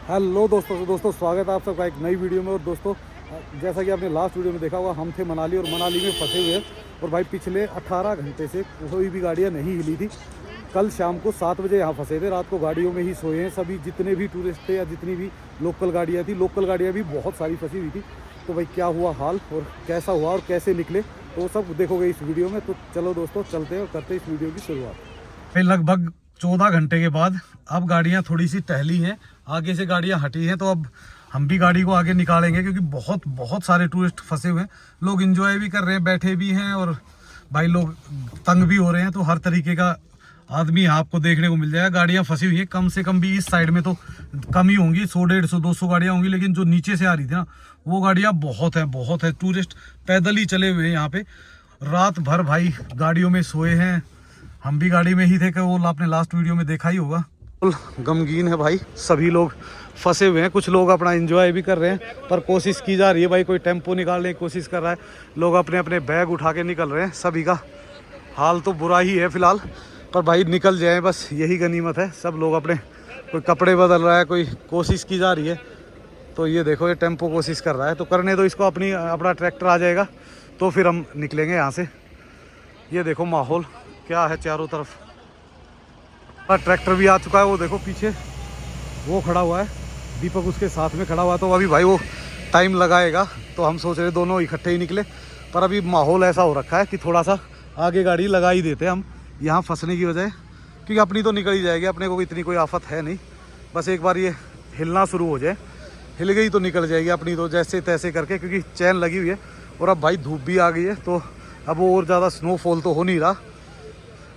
Hello दोस्तों, स्वागत है आप सबका एक नई वीडियो में। और दोस्तों, जैसा कि आपने लास्ट वीडियो में देखा होगा, हम थे मनाली और मनाली में फंसे हुए हैं। और भाई पिछले 18 घंटे से कोई भी गाड़ियाँ नहीं हिली थी। कल शाम को 7 बजे यहाँ फंसे थे, रात को गाड़ियों में ही सोए हैं सभी, जितने भी टूरिस्ट थे या जितनी भी लोकल गाड़ियाँ थी। लोकल गाड़ियाँ भी बहुत सारी फंसी हुई थी। तो भाई क्या हुआ हाल और कैसा हुआ और कैसे निकले, तो सब देखोगे इस वीडियो में। तो चलो दोस्तों, चलते हैं और करते हैं इस वीडियो की शुरुआत। लगभग 14 घंटे के बाद अब गाड़ियां थोड़ी सी टहली हैं, आगे से गाड़ियां हटी हैं। तो अब हम भी गाड़ी को आगे निकालेंगे, क्योंकि बहुत सारे टूरिस्ट फंसे हुए हैं। लोग एंजॉय भी कर रहे हैं, बैठे भी हैं, और भाई लोग तंग भी हो रहे हैं। तो हर तरीके का आदमी आपको देखने को मिल जाएगा। गाड़ियां फंसी हुई हैं, कम से कम भी इस साइड में तो कम ही होंगी, 100, 150, 200 गाड़ियां होंगी। लेकिन जो नीचे से आ रही थी ना, वो गाड़ियां बहुत है। टूरिस्ट पैदल ही चले हुए हैं यहाँ पे, रात भर भाई गाड़ियों में सोए हैं। हम भी गाड़ी में ही थे, कि वो आपने लास्ट वीडियो में देखा ही होगा। गमगीन है भाई, सभी लोग फंसे हुए हैं। कुछ लोग अपना एंजॉय भी कर रहे हैं, पर कोशिश की जा रही है भाई, कोई टेम्पो निकालने की कोशिश कर रहा है। लोग अपने अपने बैग उठा के निकल रहे हैं। सभी का हाल तो बुरा ही है फिलहाल, पर भाई निकल जाए बस यही गनीमत है। सब लोग अपने, कोई कपड़े बदल रहा है, कोई कोशिश की जा रही है। तो ये देखो, ये टेम्पो कोशिश कर रहा है, तो करने दो इसको। अपना ट्रैक्टर आ जाएगा तो फिर हम निकलेंगे यहाँ से। ये देखो माहौल क्या है चारों तरफ। ट्रैक्टर भी आ चुका है, वो देखो पीछे वो खड़ा हुआ है, दीपक उसके साथ में खड़ा हुआ है। तो अभी भाई वो टाइम लगाएगा, तो हम सोच रहे दोनों इकट्ठे ही निकले। पर अभी माहौल ऐसा हो रखा है कि थोड़ा सा आगे गाड़ी लगा ही देते हैं हम, यहाँ फंसने की वजह, क्योंकि अपनी तो निकल ही जाएगी। अपने को इतनी कोई आफत है नहीं, बस एक बार ये हिलना शुरू हो जाए, हिल गई तो निकल जाएगी अपनी तो, जैसे तैसे करके, क्योंकि चैन लगी हुई है। और अब भाई धूप भी आ गई है, तो अब वो और ज़्यादा स्नोफॉल तो हो नहीं रहा।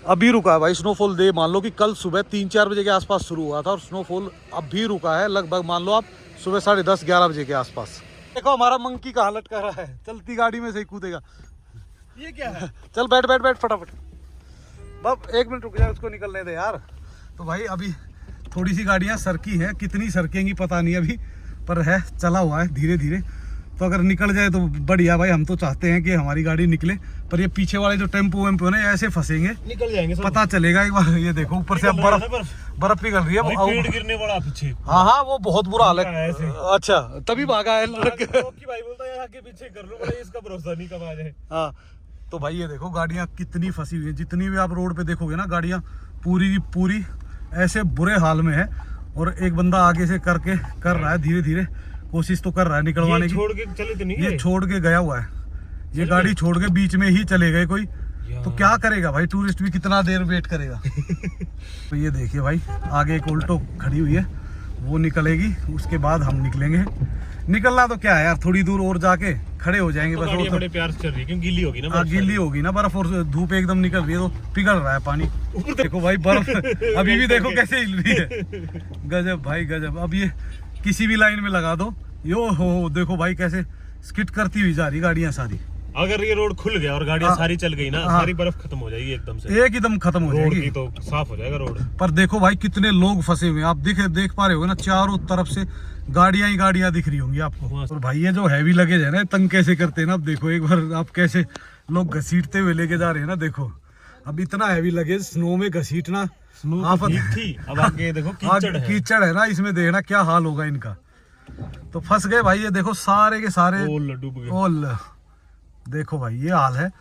अभी रुका है भाई स्नोफॉल। दे मान लो कि कल सुबह 3-4 बजे के आसपास शुरू हुआ था, और स्नोफॉल अब भी रुका है लगभग, मान लो आप सुबह 10:30-11 बजे के आसपास। देखो हमारा मंकी कहाँ लटका रहा है, चलती गाड़ी में से ही कूदेगा। ये क्या है? चल बैठ फटाफट। बस 1 मिनट रुक जाए, उसको निकलने दे यार। तो भाई अभी थोड़ी सी गाड़ियाँ सरकी हैं, कितनी सरकेंगी पता नहीं अभी, पर है चला हुआ है धीरे धीरे। तो अगर निकल जाए तो बढ़िया भाई, हम तो चाहते हैं कि हमारी गाड़ी निकले। पर ये पीछे वाले जो टेम्पो वेम्पो है ना, ऐसे फंसेंगे, निकल जाएंगे सब। पता चलेगा एक बार। ये देखो ऊपर से अब बर्फ पिघल रही है, पेड़ गिरने वाला पीछे। हाँ, वो बहुत बुरा हाल है। अच्छा, तभी भागा है भाई, बोलता है आगे पीछे कर लो, इसका भरोसा नहीं कब आ जाए। हाँ, तो भाई ये देखो गाड़ियाँ कितनी फंसी हुई है। जितनी भी आप रोड पे देखोगे ना, गाड़ियाँ पूरी की पूरी ऐसे बुरे हाल में है। और एक बंदा आगे से कर रहा है, धीरे धीरे कोशिश तो कर रहा है निकलवाने की। छोड़ के चले तो नहीं, ये छोड़ के गया हुआ है, ये गाड़ी छोड़ के बीच में ही चले गए कोई। तो क्या करेगा भाई, टूरिस्ट भी कितना देर वेट करेगा। तो ये देखिए भाई, आगे एक ऑल्टो खड़ी हुई है, वो निकलेगी, उसके बाद हम निकलेंगे। निकलना तो क्या है यार, थोड़ी दूर और जाके खड़े हो जाएंगे। बस वो बड़े प्यार से चल रही है, क्योंकि गीली होगी ना। गीली होगी ना बर्फ, और धूप एकदम निकल रही है, तो पिघल रहा है पानी। देखो भाई बर्फ अभी भी देखो कैसे हिल रही है। गजब भाई गजब। अब ये किसी भी लाइन में लगा दो, यो हो देखो भाई कैसे स्किट करती हुई जा रही गाड़ियां सारी। अगर ये रोड खुल गया और गाड़ियां सारी चल गई ना, सारी बर्फ खत्म हो जाएगी एकदम से, एकदम खत्म हो जाएगी, तो साफ हो जाएगा रोड। पर देखो भाई कितने लोग फंसे हुए हैं, आप देख पा रहे हो ना, चारों तरफ से गाड़ियां ही गाड़ियां दिख रही होंगी आपको। और भाई ये जो हैवी लगेज है ना, तंग कैसे करते हैं ना। अब देखो एक बार आप कैसे लोग घसीटते हुए लेके जा रहे हैं ना। देखो अब इतना हैवी लगेज स्नो में घसीटना, अब आगे देखो कीचड़ है ना इसमें, देखना क्या हाल होगा इनका। तो फंस गए भाई, ये देखो सारे के सारे डूब गए। देखो भाई ये हाल है।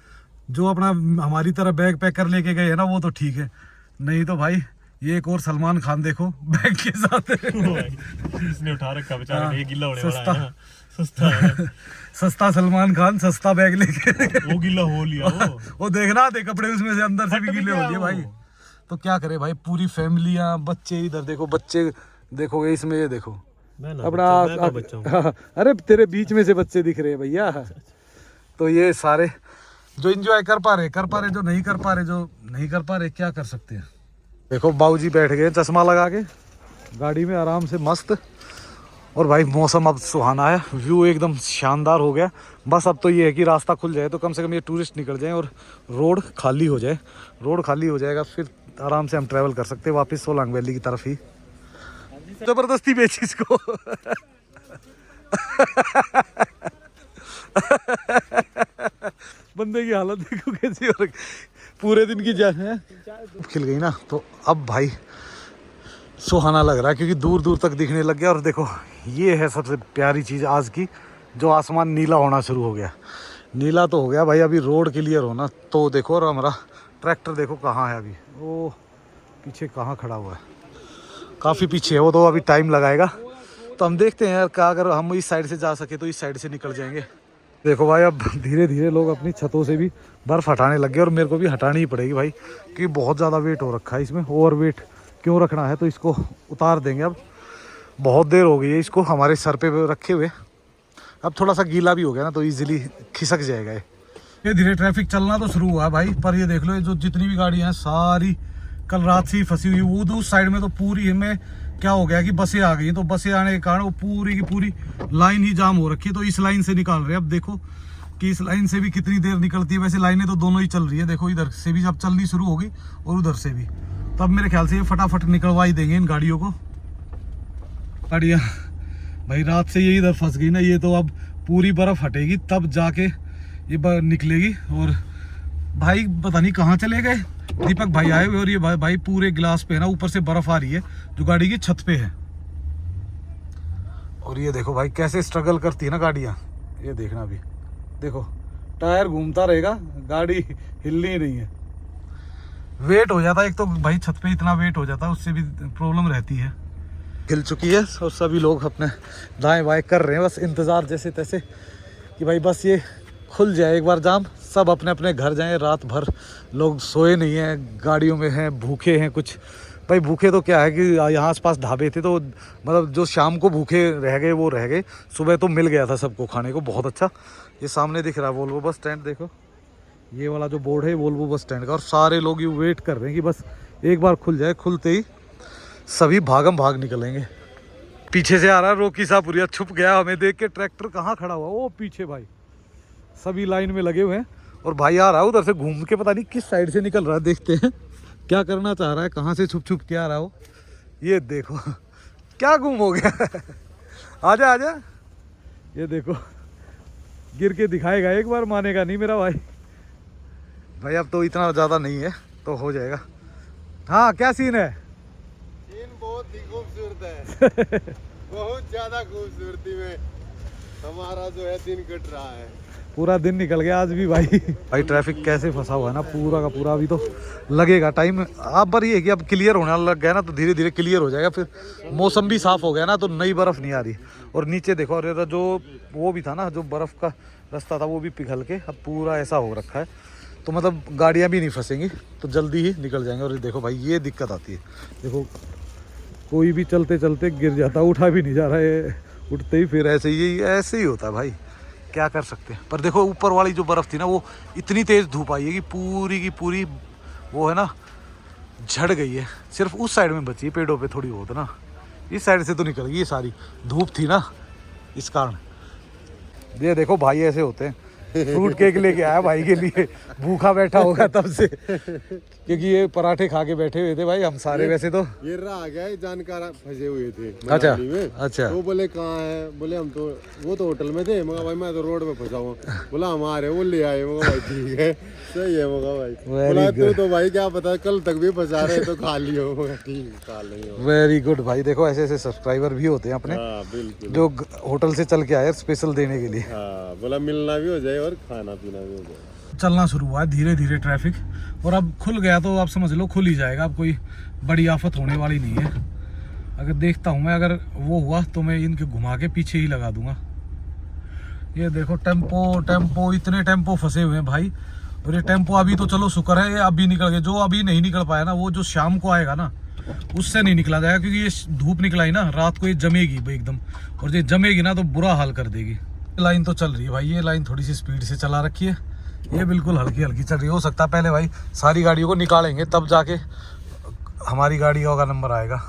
जो अपना हमारी तरह बैग पैक कर लेके गए है ना, वो तो ठीक है, नहीं तो भाई ये एक और सलमान खान देखो बैग के साथ इसने उठा रखा बेचारा, ये गिल्ला होने वाला है ना। सस्ता सलमान खान, सस्ता बैग लेके वो गिल्ला हो लिया। वो देखना दे कपड़े उसमें से अंदर से भी गिले हो लिए भाई। तो क्या करे भाई, पूरी फैमिलियां, बच्चे, इधर देखो बच्चे देखोगे इसमें, ये देखो अपना। अरे तेरे बीच में से बच्चे दिख रहे हैं भैया। तो ये सारे जो एंजॉय कर पा रहे, जो नहीं कर पा रहे, क्या कर सकते हैं। देखो बाबूजी बैठ गए चश्मा लगा के गाड़ी में आराम से मस्त। और भाई मौसम अब सुहाना है, व्यू एकदम शानदार हो गया। बस अब तो ये है कि रास्ता खुल जाए, तो कम से कम ये टूरिस्ट निकल जाए और रोड खाली हो जाए। रोड खाली हो जाएगा, फिर आराम से हम ट्रैवल कर सकते हैं वापस सोलांग वैली की तरफ ही। जबरदस्ती बेची इसको। बंदे की हालत देखो कैसी हो, पूरे दिन की जान है खिल गई ना। तो अब भाई सुहाना लग रहा है क्योंकि दूर दूर तक दिखने लग गया। और देखो ये है सबसे प्यारी चीज़ आज की, जो आसमान नीला होना शुरू हो गया। नीला तो हो गया भाई, अभी रोड क्लियर होना तो देखो। और हमारा ट्रैक्टर देखो कहाँ है अभी, वो पीछे कहाँ खड़ा हुआ है, काफ़ी पीछे है वो, तो अभी टाइम लगाएगा। तो हम देखते हैं यार, क्या अगर हम इस साइड से जा सके तो इस साइड से निकल जाएंगे। देखो भाई अब धीरे धीरे लोग अपनी छतों से भी बर्फ़ हटाने लग गए, और मेरे को भी हटानी ही पड़ेगी भाई, क्योंकि बहुत ज़्यादा वेट हो रखा है इसमें। ओवर वेट क्यों रखना है, तो इसको उतार देंगे। अब बहुत देर हो गई है इसको हमारे सर पे रखे हुए, अब थोड़ा सा गीला भी हो गया ना, तो ईजिली खिसक जाएगा ये धीरे। ट्रैफिक चलना तो शुरू हुआ है भाई, पर ये देख लो, ये जो जितनी भी गाड़ियाँ हैं सारी कल रात से ही फंसी हुई। वो उस साइड में तो पूरी हमें क्या हो गया कि बसें आ गई, तो बसें आने के कारण वो पूरी की पूरी लाइन ही जाम हो रखी है। तो इस लाइन से निकाल रहे हैं। अब देखो कि इस लाइन से भी कितनी देर निकलती है। वैसे लाइनें तो दोनों ही चल रही है, देखो इधर से भी जब चलनी शुरू होगी और उधर से भी। तो अब मेरे ख्याल से ये फटाफट निकलवा ही देंगे इन गाड़ियों को। गाड़ियाँ भाई रात से ये इधर फंस गई ना, ये तो अब पूरी बर्फ़ हटेगी तब जाके ये निकलेगी। और भाई पता नहीं कहाँ चले गए, दीपक भाई आए हुए और ये भाई पूरे गिलास पे है ना, ऊपर से बर्फ आ रही है जो गाड़ी की छत पे है। और ये देखो भाई कैसे स्ट्रगल करती है ना गाड़ियाँ, ये देखना अभी देखो टायर घूमता रहेगा, गाड़ी हिलनी ही नहीं है। वेट हो जाता है एक तो भाई, छत पे इतना वेट हो जाता है, उससे भी प्रॉब्लम रहती है। हिल चुकी है और सभी लोग अपने दाएं बाएं कर रहे हैं, बस इंतज़ार जैसे तैसे कि भाई बस ये खुल जाए एक बार जाम, सब अपने अपने घर जाएं। रात भर लोग सोए नहीं हैं, गाड़ियों में हैं, भूखे हैं कुछ। भाई भूखे तो क्या है कि यहाँ आसपास ढाबे थे, तो मतलब जो शाम को भूखे रह गए वो रह गए, सुबह तो मिल गया था सबको खाने को बहुत अच्छा। ये सामने दिख रहा है वोल्वो बस स्टैंड, देखो ये वाला जो बोर्ड है वोल्वो बस स्टैंड का। और सारे लोग ये वेट कर रहे हैं कि बस एक बार खुल जाए, खुलते ही सभी भागम भाग निकलेंगे। पीछे से आ रहा है रोकी साहपुरिया, छुप गया हमें देख के। ट्रैक्टर कहाँ खड़ा हुआ, वो पीछे भाई सभी लाइन में लगे हुए हैं। और भाई आ रहा है उधर से घूम के, पता नहीं किस साइड से निकल रहा है, देखते हैं क्या करना चाह रहा है, कहाँ से छुप छुप के आ रहा हो। ये देखो क्या गुम हो गया आजा आजा, ये देखो गिर के दिखाएगा एक बार, मानेगा नहीं मेरा भाई। भाई अब तो इतना ज़्यादा नहीं है तो हो जाएगा। हाँ क्या सीन है? सीन बहुत ही खूबसूरत है बहुत ज़्यादा खूबसूरती में हमारा जो है दिन कट रहा है। पूरा दिन निकल गया आज भी भाई। भाई ट्रैफिक कैसे फंसा हुआ है ना पूरा का पूरा, अभी तो लगेगा टाइम। आप पर ये है कि अब क्लियर होने लग गया ना, तो धीरे धीरे क्लियर हो जाएगा। फिर मौसम भी साफ़ हो गया ना, तो नई बर्फ़ नहीं आ रही। और नीचे देखो, और जो वो भी था ना, जो बर्फ़ का रास्ता था वो भी पिघल के अब पूरा ऐसा हो रखा है, तो मतलब गाड़ियाँ भी नहीं फंसेंगी, तो जल्दी ही निकल जाएंगे। और देखो भाई ये दिक्कत आती है, देखो कोई भी चलते चलते गिर जाता, उठा भी नहीं जा रहा है, उठते ही फिर ऐसे ही होता है भाई, क्या कर सकते हैं। पर देखो ऊपर वाली जो बर्फ़ थी ना, वो इतनी तेज़ धूप आई है कि पूरी की पूरी वो है ना झड़ गई है। सिर्फ उस साइड में बची है पेड़ों पे थोड़ी बहुत ना, इस साइड से तो निकल गई, ये सारी धूप थी ना इस कारण। ये देखो भाई ऐसे होते हैं, फ्रूट केक लेके आया भाई के लिए, भूखा बैठा होगा तब से, क्योंकि ये पराठे खा के बैठे हुए थे भाई हम सारे। वैसे तो ये रहा गया, जानकार फंसे हुए थे अच्छा में। अच्छा, वो बोले कहाँ है, बोले हम तो वो तो होटल में थे। मगा भाई मैं तो रोड में फंसा हुआ, बोला हमारे वो ले आए। मगा भाई ठीक है सही है। मगा भाई बोला तू तो भाई क्या पता कल तक भी फंसा रहे तो खा लियो। मगा ठीक खा लेंगे। वेरी गुड भाई, देखो ऐसे ऐसे सब्सक्राइबर भी होते हैं अपने, बिल्कुल, जो होटल से चल के आए स्पेशल देने के लिए। बोला मिलना भी हो जाए और खाना पीना भी हो जाए। चलना शुरू हुआ है धीरे धीरे ट्रैफिक, और अब खुल गया तो आप समझ लो खुल ही जाएगा, अब कोई बड़ी आफत होने वाली नहीं है। अगर देखता हूँ मैं, अगर वो हुआ तो मैं इनके घुमा के पीछे ही लगा दूंगा। ये देखो टेम्पो इतने टेम्पो फंसे हुए हैं भाई। और ये टेम्पो अभी तो चलो शुक्र है ये अभी निकल गए, जो अभी नहीं निकल पाया ना, वो जो शाम को आएगा ना उससे नहीं निकला जाएगा, क्योंकि ये धूप निकलाई ना रात को, ये जमेगी भाई एकदम, और ये जमेगी ना तो बुरा हाल कर देगी। लाइन तो चल रही है भाई, ये लाइन थोड़ी सी स्पीड से चला रखी है, ये बिल्कुल हल्की हल्की चल रही है। हो सकता है पहले भाई सारी गाड़ियों को निकालेंगे तब जाके हमारी गाड़ी का नंबर आएगा।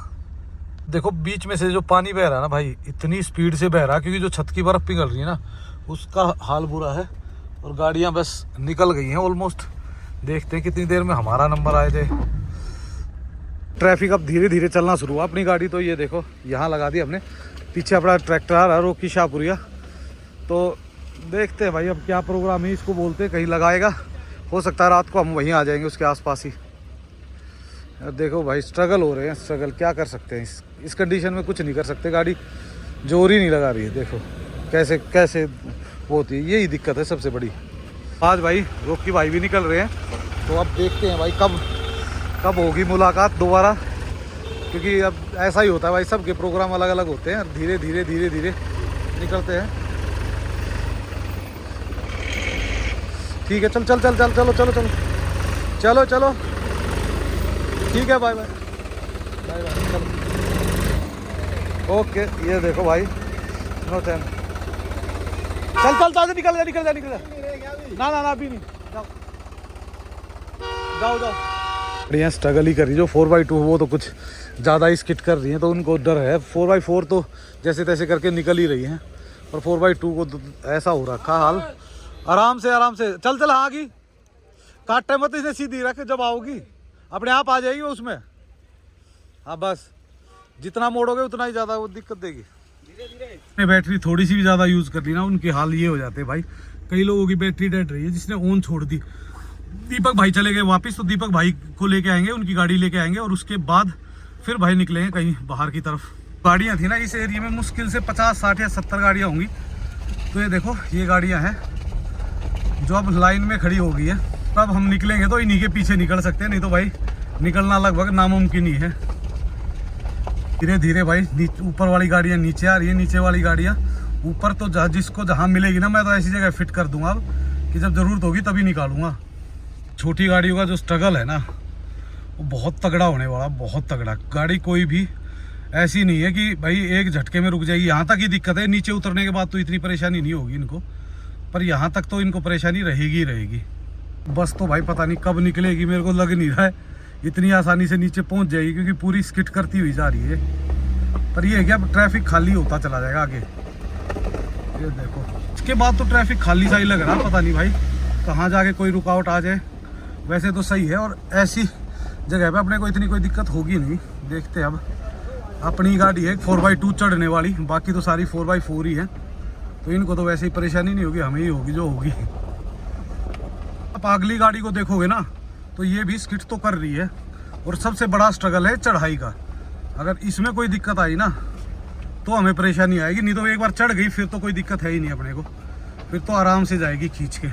देखो बीच में से जो पानी बह रहा है ना भाई, इतनी स्पीड से बह रहा है, क्योंकि जो छत की बर्फ़ पिघल रही है ना उसका हाल बुरा है। और गाड़ियां बस निकल गई हैं ऑलमोस्ट, देखते हैं कितनी देर में हमारा नंबर आए थे। ट्रैफिक अब धीरे धीरे चलना शुरू हुआ। अपनी गाड़ी तो ये देखो यहाँ लगा दी हमने, पीछे अपना ट्रैक्टर आ रहा है रोकी शाहपुरिया। तो देखते हैं भाई अब क्या प्रोग्राम है, इसको बोलते हैं कहीं लगाएगा, हो सकता है रात को हम वहीं आ जाएंगे उसके आसपास ही। अब देखो भाई स्ट्रगल हो रहे हैं, स्ट्रगल क्या कर सकते हैं, इस कंडीशन में कुछ नहीं कर सकते, गाड़ी जोर ही नहीं लगा रही है। देखो कैसे कैसे वो होती है, यही दिक्कत है सबसे बड़ी। आज भाई रोकी भाई भी निकल रहे हैं, तो अब देखते हैं भाई कब होगी मुलाकात दोबारा, क्योंकि अब ऐसा ही होता है भाई, सबके प्रोग्राम अलग अलग होते हैं, धीरे धीरे निकलते हैं। ठीक है, चलो ठीक है, बाय बाय चलो। ओके, ये देखो भाई नो टाइम, चल निकल जा ना अभी नहीं, जाओ बढ़िया। स्ट्रगल ही कर रही जो 4x2, वो तो कुछ ज़्यादा ही स्किट कर रही हैं, तो उनको डर है। 4x4 तो जैसे तैसे करके निकल ही रही हैं, और 4x2 को तो ऐसा हो रखा हाल। आराम से चल हाँ आगी, काटे मत इसे, सीधी रख, जब आओगी अपने आप आ जाएगी उसमें। हाँ बस जितना मोड़ोगे उतना ही ज़्यादा वो दिक्कत देगी। धीरे बैटरी थोड़ी सी भी ज़्यादा यूज़ कर ली ना, उनके हाल ये हो जाते हैं भाई। कई लोगों की बैटरी डेड रही है, जिसने ऑन छोड़ दी। दीपक भाई चले गए वापस, तो दीपक भाई को लेके आएंगे, उनकी गाड़ी लेके आएंगे, और उसके बाद फिर भाई निकलेंगे कहीं बाहर की तरफ। गाड़ियाँ थी ना इस एरिया में, मुश्किल से 50, 60 या 70 गाड़ियाँ होंगी। तो ये देखो ये गाड़ियाँ हैं जो अब लाइन में खड़ी हो गई है। तब हम निकलेंगे तो इन्हीं के पीछे निकल सकते हैं, नहीं तो भाई निकलना लगभग नामुमकिन ही है। धीरे धीरे भाई ऊपर वाली गाड़ियाँ नीचे आ रही है, नीचे वाली गाड़ियाँ ऊपर। तो जिसको जहाँ मिलेगी ना, मैं तो ऐसी जगह फिट कर दूंगा अब, कि जब ज़रूरत होगी तभी निकालूंगा। छोटी गाड़ियों का जो स्ट्रगल है ना, वो बहुत तगड़ा होने वाला, बहुत तगड़ा। गाड़ी कोई भी ऐसी नहीं है कि भाई एक झटके में रुक जाएगी। यहाँ तक ही दिक्कत है, नीचे उतरने के बाद तो इतनी परेशानी नहीं होगी इनको, पर यहाँ तक तो इनको परेशानी रहेगी। बस तो भाई पता नहीं कब निकलेगी, मेरे को लग नहीं रहा है इतनी आसानी से नीचे पहुँच जाएगी, क्योंकि पूरी स्किट करती हुई जा रही है। पर ये है कि अब ट्रैफिक खाली होता चला जाएगा आगे। ये देखो इसके बाद तो ट्रैफिक खाली सा ही लग रहा, पता नहीं भाई कहाँ जाके कोई रुकावट आ जाए। वैसे तो सही है, और ऐसी जगह पे अपने को इतनी कोई दिक्कत होगी नहीं। देखते हैं अब, अपनी गाड़ी है 4x2 चढ़ने वाली, बाकी तो सारी 4x4 ही है, तो इनको तो वैसे ही परेशानी नहीं होगी, हमें ही होगी जो होगी। आप अगली गाड़ी को देखोगे ना, तो ये भी स्किट तो कर रही है, और सबसे बड़ा स्ट्रगल है चढ़ाई का। अगर इसमें कोई दिक्कत आई ना तो हमें परेशानी आएगी, नहीं तो एक बार चढ़ गई फिर तो कोई दिक्कत है ही नहीं अपने को, फिर तो आराम से जाएगी खींच के।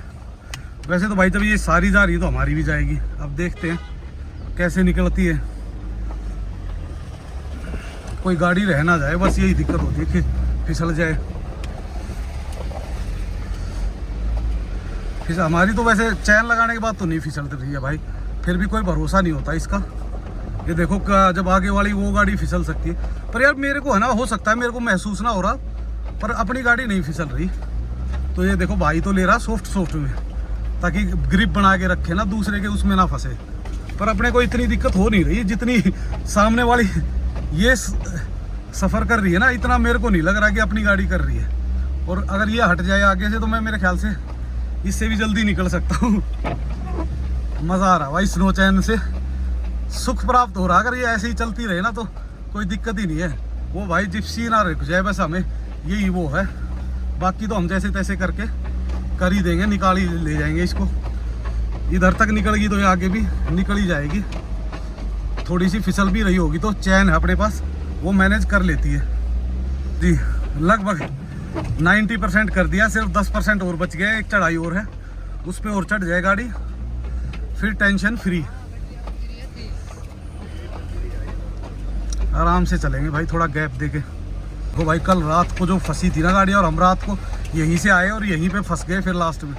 वैसे तो भाई जब ये सारी जा रही है तो हमारी भी जाएगी। अब देखते हैं कैसे निकलती है, कोई गाड़ी रह ना जाए, बस यही दिक्कत होती है कि फिसल जाए। फिर हमारी तो वैसे चैन लगाने के बाद तो नहीं फिसल रही है भाई, फिर भी कोई भरोसा नहीं होता इसका। ये देखो जब आगे वाली वो गाड़ी फिसल सकती है, पर यार मेरे को है ना, हो सकता है मेरे को महसूस ना हो रहा, पर अपनी गाड़ी नहीं फिसल रही। तो ये देखो भाई तो ले रहा सॉफ्ट में, ताकि ग्रिप बना के रखे ना, दूसरे के उसमें ना फंसे। पर अपने को इतनी दिक्कत हो नहीं रही जितनी सामने वाली ये सफ़र कर रही है ना, इतना मेरे को नहीं लग रहा कि अपनी गाड़ी कर रही है। और अगर ये हट जाए आगे से तो मैं मेरे ख्याल से इससे भी जल्दी निकल सकता हूँ। मज़ा आ रहा भाई, स्नो चैन से सुख प्राप्त हो रहा। अगर ये ऐसे ही चलती रहे ना तो कोई दिक्कत ही नहीं है। वो भाई जिप्सी ना रुक जाए, बस हमें यही वो है। बाकी तो हम जैसे तैसे करके कर ही देंगे, निकाल ही ले जाएंगे इसको। इधर तक निकल गई तो ये आगे भी निकल ही जाएगी। थोड़ी सी फिसल भी रही होगी तो चैन है अपने पास, वो मैनेज कर लेती है जी। लगभग 90% कर दिया, सिर्फ 10% और बच गया। एक चढ़ाई और है, उस पर और चढ़ जाए गाड़ी, फिर टेंशन फ्री आराम से चलेंगे भाई, थोड़ा गैप देके। तो भाई कल रात को जो फंसी थी ना गाड़ी, और हम रात को यहीं से आए और यहीं पे फंस गए, फिर लास्ट में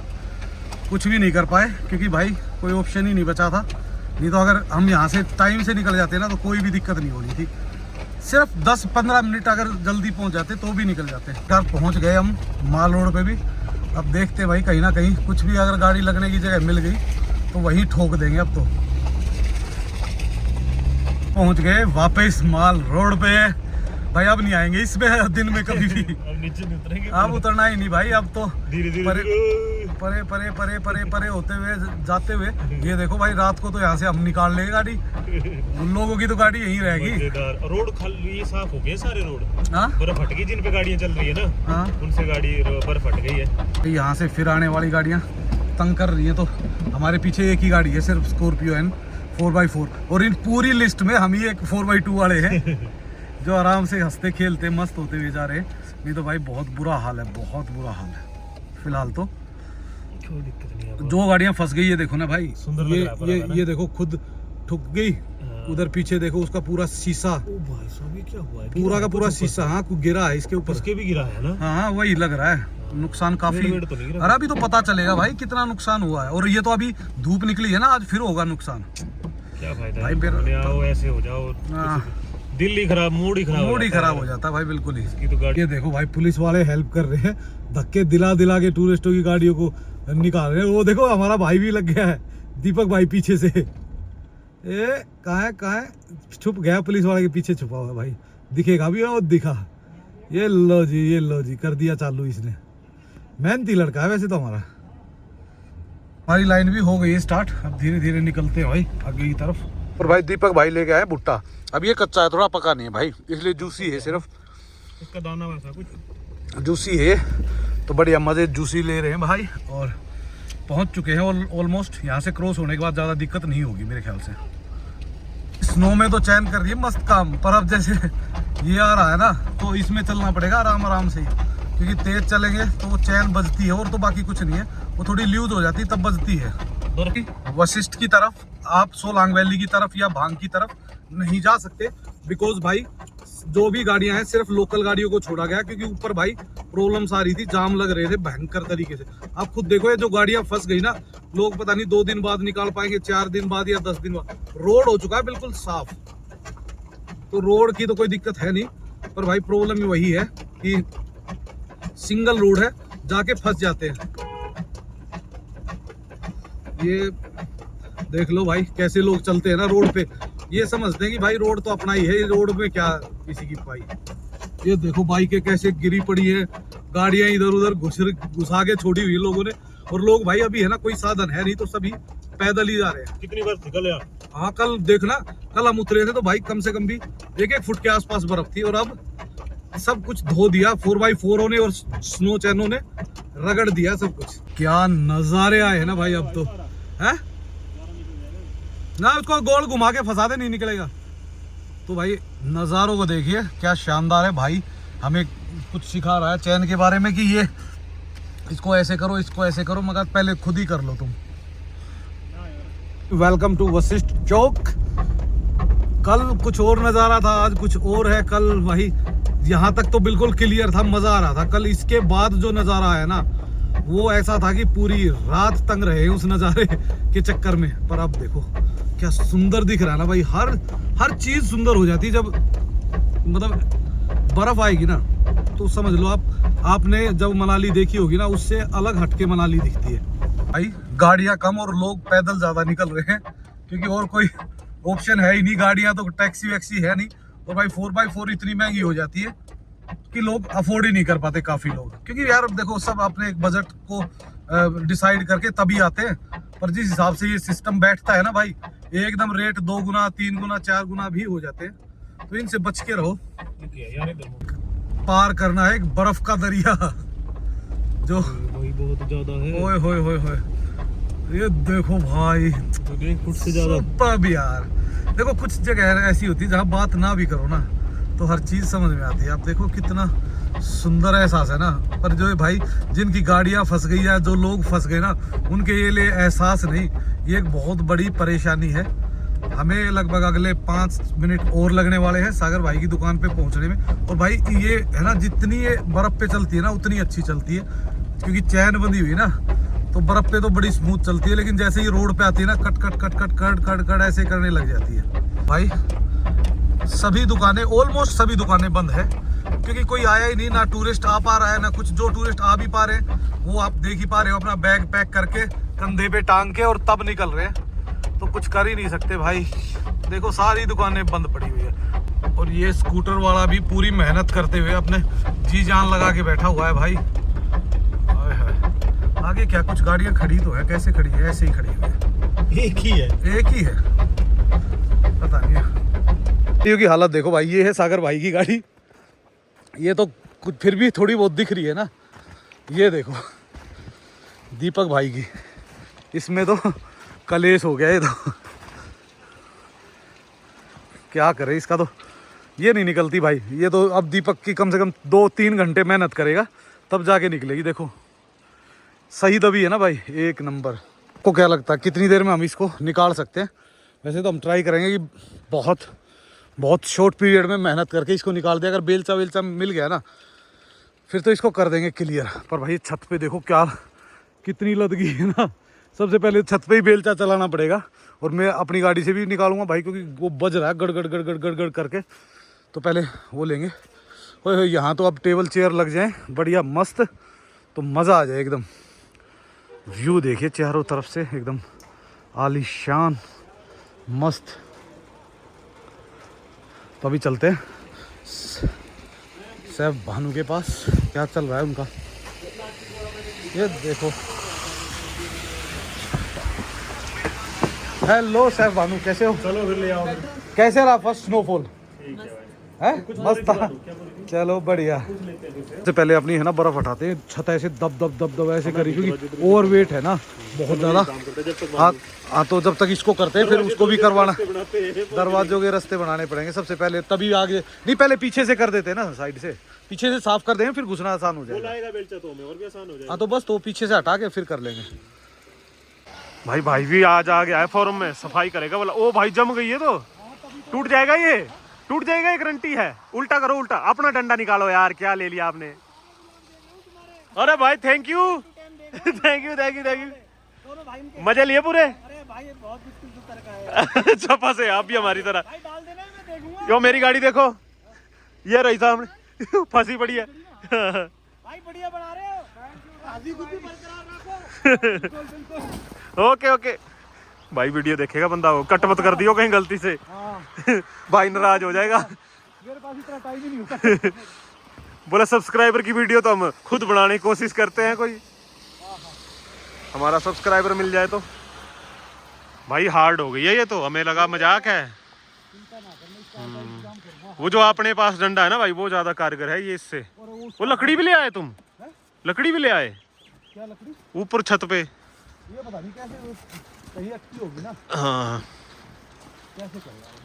कुछ भी नहीं कर पाए, क्योंकि भाई कोई ऑप्शन ही नहीं बचा था। नहीं तो अगर हम यहाँ से टाइम से निकल जाते ना तो कोई भी दिक्कत नहीं होनी थी। सिर्फ 10-15 मिनट अगर जल्दी पहुँच जाते तो भी निकल जाते। घर पहुँच गए हम माल रोड पे भी। अब देखते भाई कहीं ना कहीं कुछ भी अगर गाड़ी लगने की जगह मिल गई तो वहीं ठोक देंगे। अब तो पहुँच गए वापस माल रोड पे भाई। अब नहीं आएंगे इसमें दिन में कभी भी। अब नीचे नहीं उतरेंगे, अब उतरना ही नहीं भाई। अब तो धीरे परे परे होते हुए जाते हुए। ये देखो भाई रात को तो यहाँ से हम निकाल लेंगे गाड़ी, उन लोगों की तो गाड़ी यहीं रहेगी। मजेदार। रोड खाली साफ हो गए सारे रोड। हाँ बर्फ हट गई, जिन पे गाड़ियाँ चल रही है ना, हाँ, उनसे गाड़ी बर्फ हट गई है। यहाँ से फिर आने वाली गाड़ियाँ तंग कर रही हैं। तो हमारे पीछे एक ही गाड़ी है सिर्फ, स्कॉर्पियो एन 4x4 और इन पूरी लिस्ट में हम ही एक 4x2 वाले हैं जो आराम से हंसते खेलते मस्त होते हुए जा रहे हैं। नहीं तो भाई बहुत बुरा हाल है, बहुत बुरा हाल है फिलहाल तो। कोई दिक्कत नहीं है। जो गाड़ियां फंस गई है देखो ना भाई, सुंदर लग रहा है पर है ना? ये देखो खुद ठुक गई। उधर पीछे देखो उसका पूरा शीशा, ओ भाई साहब ये क्या हुआ है? पूरा का पूरा शीशा, हाँ गिरा है इसके ऊपर। उसके भी गिरा है ना? हाँ वही लग रहा है, नुकसान काफी। वेट तो नहीं गिरा। अरे अभी तो पता चलेगा भाई कितना नुकसान हुआ है। और ये तो अभी धूप निकली है ना, आज फिर होगा नुकसान। क्या फायदा भाई है? फिर- बोले आओ ऐसे हो जाओ, हाँ। दिल ही खराब, मूड ही खराब हो जाता है भाई बिल्कुल ही। इसकी तो गाड़ी ये देखो भाई पुलिस वाले हेल्प कर रहे हैं, धक्के दिला दिला के टूरिस्टों की गाड़ियों को निकाल रहे हैं। वो देखो हमारा भाई भी लग गया है, दीपक भाई पीछे से। ए कहाँ है छुप गया, पुलिस वाले के पीछे छुपा हुआ है भाई, दिखेगा भी और दिखा। ये लो जी कर दिया चालू इसने। मेहनती लड़का है वैसे तो हमारा। हमारी लाइन भी हो गई है स्टार्ट, अब धीरे धीरे निकलते हैं भाई आगे की तरफ। और भाई दीपक भाई लेके आए भुट्टा, अब ये कच्चा है, थोड़ा पका नहीं है भाई, इसलिए जूसी है, सिर्फ इसका दाना वैसा कुछ जूसी है। तो बढ़िया मजे जूसी ले रहे हैं भाई। और पहुंच चुके हैं ऑलमोस्ट। यहाँ से क्रॉस होने के बाद ज़्यादा दिक्कत नहीं होगी मेरे ख्याल से। स्नो में तो चैन कर रही है मस्त काम, पर अब जैसे ये आ रहा है ना तो इसमें चलना पड़ेगा आराम से, क्योंकि तेज चलेंगे तो वो चैन बजती है और तो बाकी कुछ नहीं है, वो थोड़ी लूज हो जाती है तब बजती है। वशिष्ठ की तरफ आप सोलांग वैली की तरफ या भांग की तरफ नहीं जा सकते, बिकॉज भाई जो भी गाड़ियां हैं सिर्फ लोकल गाड़ियों को छोड़ा गया, क्योंकि ऊपर भाई प्रॉब्लम्स आ रही थी, जाम लग रहे थे भयंकर तरीके से। आप खुद देखो ये जो गाड़ियां फंस गई ना, लोग पता नहीं 2 दिन बाद निकाल पाएंगे, 4 दिन बाद या 10 दिन बाद। रोड हो चुका है बिल्कुल साफ, तो रोड की तो कोई दिक्कत है नहीं, पर भाई प्रॉब्लम ही वही है कि सिंगल रोड है, जाके फंस जाते हैं। ये देख लो भाई कैसे लोग चलते हैं ना रोड पे, ये समझते हैं कि भाई रोड तो अपना ही है, रोड में क्या किसी की पाई। ये देखो बाइकें कैसे गिरी पड़ी है, गाड़ियां इधर उधर घुसा के छोड़ी हुई लोगों ने। और लोग भाई अभी है ना कोई साधन है नहीं, तो सभी पैदल ही जा रहे हैं। कितनी बार निकल यार? हाँ कल देखना, कल हम उतरे थे तो भाई कम से कम भी 1-1 फुट के आसपास बर्फ थी, और अब सब कुछ धो दिया 4x4 ने और स्नो चैनों ने रगड़ दिया सब कुछ। क्या नजारे आए हैं ना भाई अब तो है ना, उसको गोल घुमा के फंसा दे, नहीं निकलेगा। तो भाई नज़ारों को देखिए क्या शानदार है भाई। हमें कुछ सिखा रहा है चैन के बारे में कि ये इसको ऐसे करो, इसको ऐसे करो, मगर पहले खुद ही कर लो तुम। वेलकम टू वशिष्ठ चौक। कल कुछ और नज़ारा था, आज कुछ और है। कल भाई यहाँ तक तो बिल्कुल क्लियर था, मज़ा आ रहा था। कल इसके बाद जो नज़ारा है ना, वो ऐसा था कि पूरी रात तंग रहे उस नज़ारे के चक्कर में। पर अब देखो क्या सुंदर दिख रहा है ना भाई, हर चीज़ सुंदर हो जाती है जब मतलब बर्फ़ आएगी ना। तो समझ लो आपने जब मनाली देखी होगी ना, उससे अलग हटके मनाली दिखती है भाई। गाड़ियाँ कम और लोग पैदल ज़्यादा निकल रहे हैं, क्योंकि और कोई ऑप्शन है ही नहीं। गाड़ियाँ तो टैक्सी वैक्सी है नहीं, और भाई 4x4 इतनी महंगी हो जाती है कि लोग अफोर्ड ही नहीं कर पाते काफ़ी लोग। क्योंकि यार देखो सब अपने एक बजट को डिसाइड करके तभी आते हैं, पर जिस हिसाब से ये सिस्टम बैठता है ना भाई, एकदम रेट 2 गुना 3 गुना 4 गुना भी हो जाते हैं। तो इनसे बच के रहो। यार इधर पार करना है एक बर्फ का दरिया जो वही बहुत ज्यादा है। ओए होए होए होए, ये देखो भाई 1 फुट से ज्यादा। सुपर्ब यार। देखो कुछ जगह ऐसी होती है जहाँ बात ना भी करो ना तो हर चीज़ समझ में आती है। आप देखो कितना सुंदर एहसास है ना। पर जो है भाई जिनकी गाड़ियाँ फंस गई है, जो लोग फंस गए ना, उनके ये लिए एहसास नहीं, ये एक बहुत बड़ी परेशानी है। हमें लगभग अगले 5 मिनट और लगने वाले हैं सागर भाई की दुकान पे पहुंचने में। और भाई ये है ना, जितनी ये बर्फ़ पे चलती है ना उतनी अच्छी चलती है, क्योंकि चैन बंधी हुई ना, तो बर्फ़ पे तो बड़ी स्मूथ चलती है। लेकिन जैसे ही रोड पे आती है ना, cut cut cut cut cut cut cut ऐसे करने लग जाती है भाई। सभी दुकानें, ऑलमोस्ट सभी दुकानें बंद है, क्योंकि कोई आया ही नहीं, ना टूरिस्ट आ पा रहा है, ना कुछ। जो टूरिस्ट आ भी पा रहे हैं वो आप देख ही पा रहे हो, अपना बैग पैक करके कंधे पे टांग के और तब निकल रहे हैं। तो कुछ कर ही नहीं सकते भाई। देखो सारी दुकानें बंद पड़ी हुई है। और ये स्कूटर वाला भी पूरी मेहनत करते हुए अपने जी जान लगा के बैठा हुआ है भाई। हाय हाय, आगे क्या कुछ गाड़ियां खड़ी तो है, कैसे खड़ी है? ऐसे ही खड़ी हुई है। एक ही है, एक ही है, पता नहीं की हालत देखो भाई। ये है सागर भाई की गाड़ी, ये तो कुछ फिर भी थोड़ी बहुत दिख रही है ना। ये देखो दीपक भाई की, इसमें तो कलेश हो गया ये तो। क्या करे इसका, तो ये नहीं निकलती भाई। ये तो अब दीपक की कम से कम 2-3 घंटे मेहनत करेगा तब जाके निकलेगी। देखो सही दबी है ना भाई, एक नंबर। को क्या लगता है कितनी देर में हम इसको निकाल सकते हैं? वैसे तो हम ट्राई करेंगे कि बहुत शॉर्ट पीरियड में मेहनत करके इसको निकाल दें। अगर बेलचा वेलचा मिल गया ना फिर तो इसको कर देंगे क्लियर। पर भाई छत पे देखो क्या कितनी लदगी है ना। सबसे पहले छत पे ही बेलचा चलाना पड़ेगा और मैं अपनी गाड़ी से भी निकालूंगा भाई, क्योंकि वो बज रहा है गड़ गड़ गड़ गड़ गड़ गड़ करके। तो पहले वो लेंगे। ओए यहाँ तो अब टेबल चेयर लग जाए बढ़िया मस्त, तो मज़ा आ जाए एकदम। व्यू देखिए चारों तरफ से एकदम आलीशान मस्त। तो अभी चलते हैं सैफ भानु के पास, क्या चल रहा है उनका। ये देखो, हेलो सैफ भानु, कैसे हो? चलो फिर ले आओ। कैसे रहा फर्स्ट स्नोफॉल? है मस्त था, चलो बढ़िया। सबसे पहले अपनी है ना बर्फ हटाते हैं, छत ऐसे दब दब दब दब ऐसे करी, क्योंकि ओवर वेट है ना बहुत ज़्यादा। हाँ तो जब तक इसको करते हैं फिर उसको भी करवाना, दरवाजों के रास्ते बनाने पड़ेंगे सबसे पहले, तभी आगे। नहीं पहले पीछे से कर देते हैं ना, साइड से पीछे से साफ कर देंगे फिर घुसना आसान हो जाएगा। हाँ तो बस तो पीछे से हटा के फिर कर लेंगे। भाई भी आज आ गया है फॉरम में, सफाई करेगा बोला। ओ भाई जम गई है तो टूट जाएगा, ये टूट जाएगा, एक गारंटी है। उल्टा करो, उल्टा अपना डंडा निकालो यार, क्या ले लिया आपने? अरे भाई thank you thank you thank you thank you. मजे लिए पूरे? अच्छा फंसे आप भी हमारी तरह। यो मेरी गाड़ी देखो, ये रही सामने फंसी पड़ी है। भाई बढ़िया बना रहे हो। ओके ओके भाई, वीडियो देखेगा बंदा, वो कट मत कर दियो कहीं गलती से। भाई नाराज हो जाएगा। मेरे पास इतना टाइम ही नहीं होता। बोला सब्सक्राइबर की वीडियो तो हम खुद बनाने की कोशिश करते हैं, कोई हमारा सब्सक्राइबर मिल जाए तो। भाई हार्ड हो गई है ये तो, हमें लगा मजाक है। वो जो अपने पास डंडा है ना भाई, वो ज्यादा कारगर है ये इससे। वो लकड़ी भी ले आए तुम? लकड़ी भी ले आए? क्या लकड़ी? ऊपर छत पे? ये पता नहीं कैसे कहीं अटकी होगी ना। हाँ कैसे करेगा?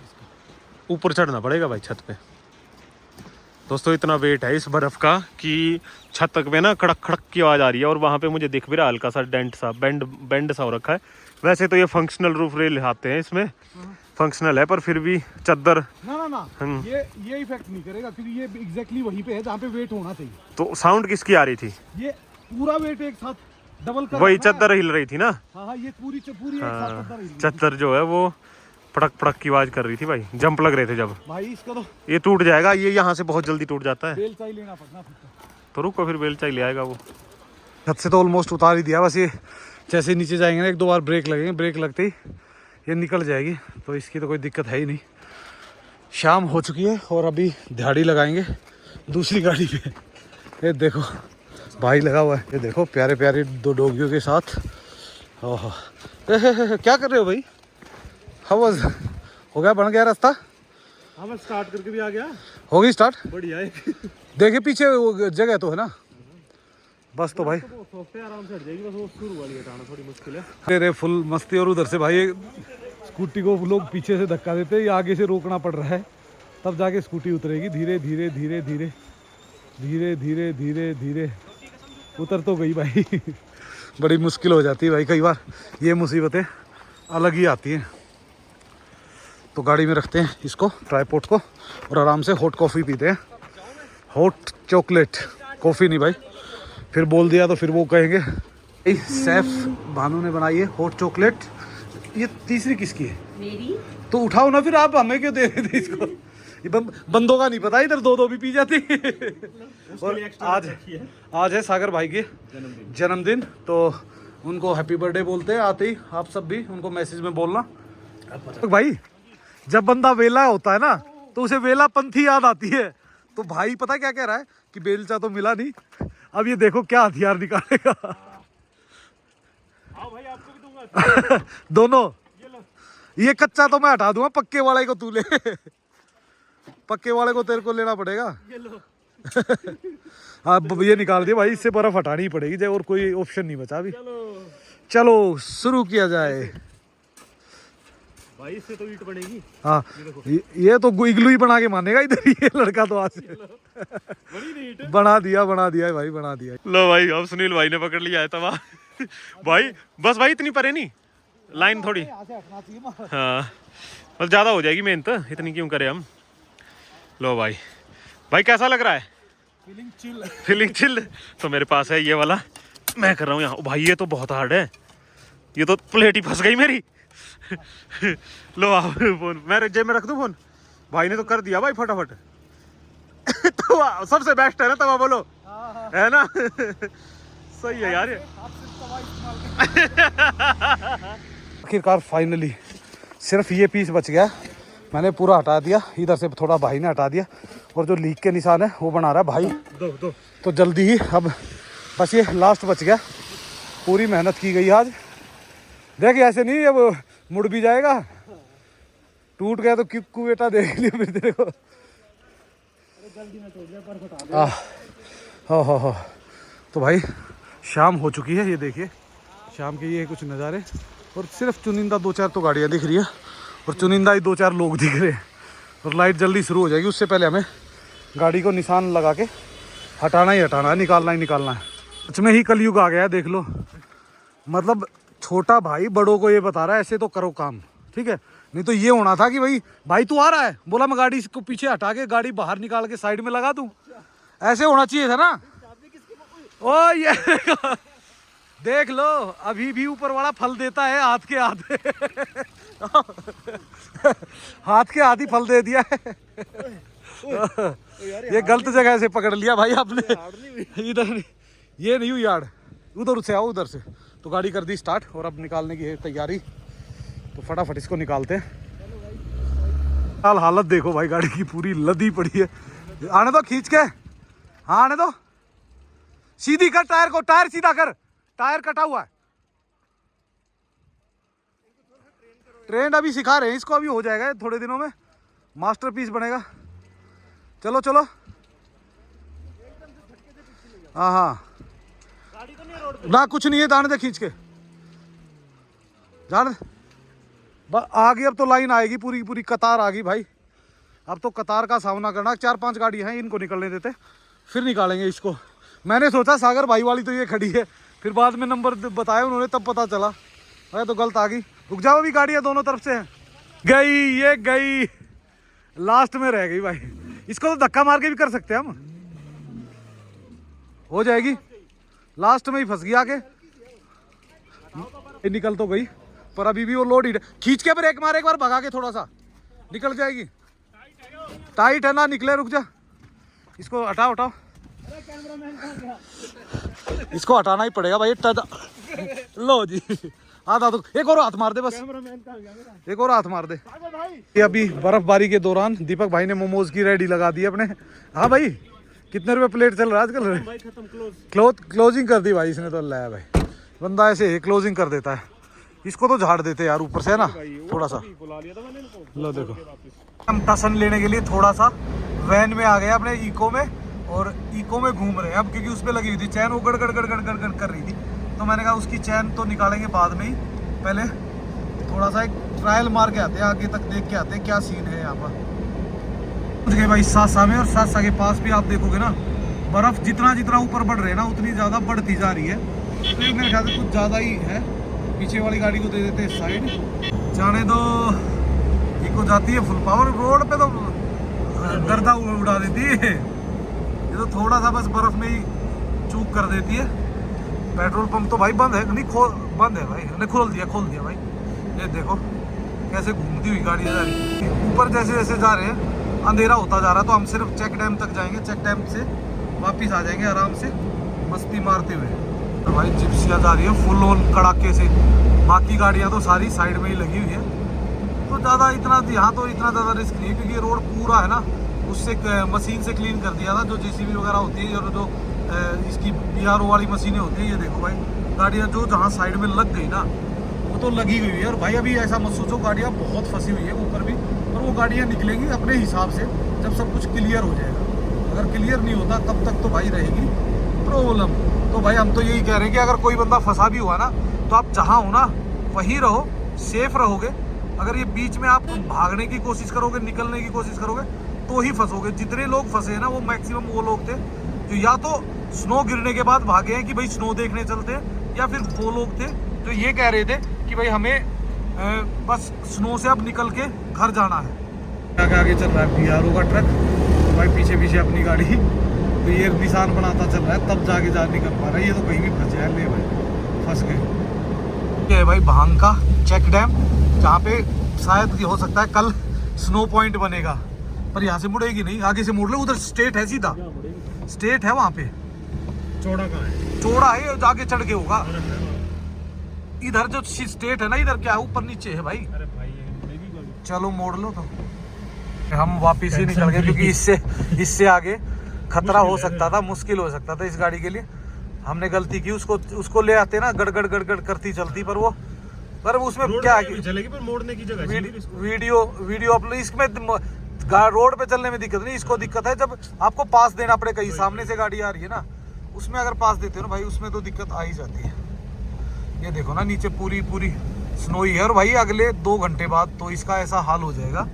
ऊपर चढ़ना पड़ेगा भाई छत पे। दोस्तों इतना वेट है इस बर्फ का कि छत तक में ना खड़क खड़क की आवाज आ रही है। और वहाँ पे मुझे दिख भी रहा हल्का सा डेंट सा, बेंड सा हो रखा है। वैसे तो ये फंक्शनल रूफ रेल आते हैं इसमें, फंक्शनल है, पर फिर भी चद्दर ना ये इफेक्ट नहीं करेगा, क्योंकि ये एग्जैक्टली वहीं पे है जहाँ पे वेट होना चाहिए। तो साउंड किसकी आ रही थी? ये पूरा वेट एक साथ डबल कर वही चद्दर हिल रही थी ना। हाँ ये पूरी एक साथ चद्दर हिल रही थी। चद्दर जो है वो फड़क फड़क की आवाज कर रही थी भाई, जंप लग रहे थे जब। भाई इसका तो ये टूट जाएगा, ये यहाँ से बहुत जल्दी टूट जाता है। बेल चाहिए लेना पड़ना फिर तो रुको, फिर बेल चाहिए ले आएगा वो। छत से तो ऑलमोस्ट उतार ही दिया, बस ये जैसे नीचे जाएंगे ना 1-2 बार ब्रेक लगेंगे, ब्रेक लगते ही ये निकल जाएगी, तो इसकी तो कोई दिक्कत है ही नहीं। शाम हो चुकी है और अभी दिहाड़ी लगाएंगे दूसरी गाड़ी पे। ये देखो भाई लगा हुआ है, ये देखो प्यारे प्यारे 2 डॉगियों के साथ। ओहो क्या कर रहे हो भाई? हवस हो गया, बन गया रास्ता? हाँ मैं स्टार्ट करके भी आ गया। हो गई स्टार्ट? बढ़िया है। देखिए पीछे वो जगह तो है ना, बस तो भाई आराम से हट जाएगी, बस वो शुरू वाली हटाना थोड़ी मुश्किल है। अरे फुल मस्ती। और उधर से भाई स्कूटी को लोग पीछे से धक्का देते हैं, ये आगे से रोकना पड़ रहा है, तब जाके स्कूटी उतरेगी। धीरे धीरे धीरे धीरे धीरे धीरे धीरे धीरे उतर तो गई भाई। बड़ी मुश्किल हो जाती है भाई, कई बार ये मुसीबतें अलग ही आती हैं। तो गाड़ी में रखते हैं इसको, ट्राईपोड को, और आराम से हॉट कॉफ़ी पीते हैं। हॉट चॉकलेट कॉफ़ी नहीं भाई, फिर बोल दिया तो फिर वो कहेंगे। सैफ भानु ने बनाई है हॉट चॉकलेट। ये तीसरी किसकी है? मेरी। तो उठाओ ना फिर, आप हमें क्यों दे रहे थे इसको? ये बंदों का नहीं पता, इधर 2-2 भी पी जाती। और आज है सागर भाई के जन्मदिन, तो उनको हैप्पी बर्थडे बोलते हैं आते ही। आप सब भी उनको मैसेज में बोलना। तो भाई जब बंदा वेला होता है ना तो उसे वेला पंथी याद आती है। तो भाई पता क्या कह रहा है कि बेलचा तो मिला नहीं, अब ये देखो क्या हथियार निकालेगा। आओ भाई आपको भी दूंगा। दोनों। ये कच्चा तो मैं हटा दूंगा, पक्के वाले को तू ले। पक्के वाले को तेरे को लेना पड़ेगा। अब ये निकाल दिया भाई, इससे बर्फ हटानी ही पड़ेगी जब, और कोई ऑप्शन नहीं बचा अभी। चलो शुरू किया जाए। भाई इससे तो ईंट बनेगी। हाँ ये तो इग्लू ही बना के मानेगा इधर, ये लड़का तो आज से बना दिया भाई, बना दिया। लो भाई अब सुनील भाई ने पकड़ लिया है तवा। भाई बस भाई इतनी परे नहीं, लाइन थोड़ी, हाँ बस ज्यादा हो जाएगी मेहनत, इतनी क्यों करें हम। लो भाई, भाई कैसा लग रहा है? Feeling chill. तो मेरे पास है ये वाला, मैं कर रहा हूँ यहाँ। भाई ये तो बहुत हार्ड है, ये तो प्लेट ही फंस गई मेरी। लो आप फोन मैं जेब में रख दूँ फोन। भाई ने तो कर दिया भाई फटाफट। तो सबसे बेस्ट है ना तवा, बोलो है ना। सही है यार ये। आखिरकार फाइनली सिर्फ ये पीस बच गया, मैंने पूरा हटा दिया, इधर से थोड़ा भाई ने हटा दिया, और जो लीक के निशान है वो बना रहा है भाई। दो। तो जल्दी ही अब बस ये लास्ट बच गया। पूरी मेहनत की गई आज, देख ऐसे नहीं अब मुड़ भी जाएगा, टूट गया तो क्यों बेटा देख लियो फिर तेरे को। हाँ तो भाई शाम हो चुकी है, ये देखिए शाम के ये कुछ नज़ारे, और सिर्फ चुनिंदा 2-4 तो गाड़ियाँ दिख रही है, और चुनिंदा ही 2-4 लोग दिख रहे हैं, और लाइट जल्दी शुरू हो जाएगी। उससे पहले हमें गाड़ी को निशान लगा के हटाना ही हटाना है, निकालना ही निकालना है। सच में ही कलयुग आ गया है, देख लो। मतलब छोटा भाई बड़ों को ये बता रहा है ऐसे तो करो काम, ठीक है। नहीं तो ये होना था कि भाई तू आ रहा है, बोला मैं गाड़ी को पीछे हटा के गाड़ी बाहर निकाल के साइड में लगा दूं, ऐसे होना चाहिए था ना। ओ ये देख लो अभी भी ऊपर वाला फल देता है, हाथ के हाथ। हाथ के हाथ ही फल दे दिया है। ये गलत जगह से पकड़ लिया भाई आपने, इधर ये नहीं हुई यार, उधर से आओ, उधर से। तो गाड़ी कर दी स्टार्ट, और अब निकालने की है तैयारी, तो फटाफट इसको निकालते हैं। हालत देखो भाई गाड़ी की, पूरी लदी पड़ी है। आने दो खींच के, हाँ आने दो, सीधी कर टायर को, टायर सीधा कर, टायर कटा हुआ है। ट्रेंड अभी सिखा रहे हैं इसको, अभी हो जाएगा थोड़े दिनों में, मास्टरपीस बनेगा। चलो चलो, हाँ ना कुछ नहीं है, जाने दे खींच के, जाने आ गई। अब तो लाइन आएगी, पूरी पूरी कतार आ गई भाई। अब तो कतार का सामना करना, 4-5 गाड़ी हैं, इनको निकलने देते फिर निकालेंगे इसको। मैंने सोचा सागर भाई वाली तो ये खड़ी है, फिर बाद में नंबर बताया उन्होंने, तब पता चला अरे तो गलत आ गई। रुक जाओ, अभी गाड़ियाँ दोनों तरफ से हैं। गई ये गई, लास्ट में रह गई भाई। इसको तो धक्का मार के भी कर सकते हैं हम, हो जाएगी। लास्ट में ही फंस गई आके, निकल तो गई पर अभी भी वो लोड ही। खींच के ब्रेक मार एक बार, भगा के थोड़ा सा, निकल जाएगी। टाइट है ना, निकले, रुक जा, इसको हटाओ हटाओ, इसको हटाना ही पड़ेगा भाई। लो जी, आधा तो एक और हाथ मार दे बस, एक और हाथ मार दे। ये अभी बर्फबारी के दौरान दीपक भाई ने मोमोज की रेडी लगा दी अपने। हाँ भाई कितने रुपए प्लेट चल रहा है आजकल? क्लोजिंग कर दी भाई इसने तो। लाया भाई बंदा ऐसे क्लोजिंग कर देता है, इसको तो झाड़ देते यार ऊपर से ना थोड़ा सा। लो देखो, हम टसन लेने के लिए थोड़ा सा वैन में आ गए अपने इको में, और इको में घूम रहे हैं अब, क्योंकि उस पर लगी हुई थी चैन, वो गड़ गड़ गड़ गड़ गड़ गड़ कर रही थी। तो मैंने कहा उसकी चैन तो निकालेंगे बाद में ही, पहले थोड़ा सा एक ट्रायल मार के आते हैं, आगे तक देख के आते हैं क्या सीन है यहाँ पर। पहुंच गए भाई सासा में, और सासा के पास भी आप देखोगे ना बर्फ जितना जितना ऊपर बढ़ रहे हैं ना उतनी ज़्यादा बढ़ती जा रही है। तो मेरे ख्याल से कुछ ज़्यादा ही है। पीछे वाली गाड़ी को दे देते हैं साइड, जाने दो। इको जाती है फुल पावर, रोड पे तो गर्दा उड़ा देती है, ये तो थोड़ा सा बस बर्फ में ही चूक कर देती है। पेट्रोल पंप तो भाई बंद है, नहीं बंद है भाई, ने खोल दिया भाई। ये देखो कैसे घूमती हुई गाड़ी जा रही है। ऊपर जैसे जैसे जा रहे हैं अंधेरा होता जा रहा है, तो हम सिर्फ चेक डैम तक जाएंगे, चेक डैम से वापिस आ जाएंगे आराम से मस्ती मारते हुए। तो भाई जिप्सियाँ जा रही है फुल ऑन कड़ाके से, बाकी गाड़ियाँ तो सारी साइड में ही लगी हुई है। तो ज़्यादा इतना यहाँ तो इतना ज़्यादा रिस्क नहीं है, क्योंकि रोड पूरा है ना उससे मशीन से क्लीन कर दिया था, जो जेसीबी वगैरह होती है और जो इसकी BRO वाली मशीनें होती है। ये देखो भाई गाड़ियाँ जो जहाँ साइड में लग गई ना वो तो लगी हुई है। और भाई अभी ऐसा मत सोचो गाड़ियाँ बहुत फंसी हुई है ऊपर भी, और वो गाड़ियाँ निकलेंगी अपने हिसाब से जब सब कुछ क्लियर हो जाएगा। अगर क्लियर नहीं होता तब तक तो भाई रहेगी प्रॉब्लम। तो भाई हम तो यही कह रहे हैं कि अगर कोई बंदा फंसा भी हुआ ना, तो आप जहाँ हो ना वहीं रहो, सेफ रहोगे। अगर ये बीच में आप भागने की कोशिश करोगे, निकलने की कोशिश करोगे तो ही फंसोगे। जितने लोग फंसे हैं ना वो मैक्सिमम वो लोग थे जो या तो स्नो गिरने के बाद भागे हैं कि भाई स्नो देखने चलते हैं, या फिर वो लोग थे जो ये कह रहे थे कि भाई हमें बस स्नो से अब निकल के घर जाना है। आगे आगे चल रहा है BRO का ट्रक, भाई पीछे पीछे अपनी गाड़ी, तो ये निशान बनाता चल रहा है, तब जाके जा नहीं कर पा रहा है। ये तो कहीं भी फंसे हैं, ले भाई फंस गए। ये है भाई भांग का चेक डैम, जहाँ पे शायद हो सकता है कल स्नो पॉइंट बनेगा, पर यहाँ से मुड़ेगी नहीं, आगे से मुड़ लो, उधर स्ट्रेट है, सीधा स्ट्रेट है वहाँ पे। चौड़ा कहाँ है? चौड़ा है, आगे चढ़ के होगा। इधर जो स्ट्रेट है ना, इधर क्या है, ऊपर नीचे है भाई। अरे भाई ये मुड़ेगी गाड़ी। चलो मोड़ लो। तो हम वापिस ही निकल गए क्योंकि इससे आगे खतरा हो सकता था, मुश्किल हो सकता था इस गाड़ी के लिए। हमने गलती की, उसको ले आते ना, गड़गड़ गड़गड़ करती चलती, पर उसमें क्या है, चलेगी पर मोड़ने की जगह वीडियो अपलोड इसमें रोड पे चलने में दिक्कत नहीं, इसको दिक्कत है जब आपको पास देना पड़े, कहीं सामने से गाड़ी आ रही है ना, उसमें अगर पास देते हो ना भाई, उसमें तो दिक्कत आ ही जाती है। ये देखो ना नीचे पूरी स्नोई है, और भाई अगले 2 घंटे बाद तो इसका ऐसा हाल हो जाएगा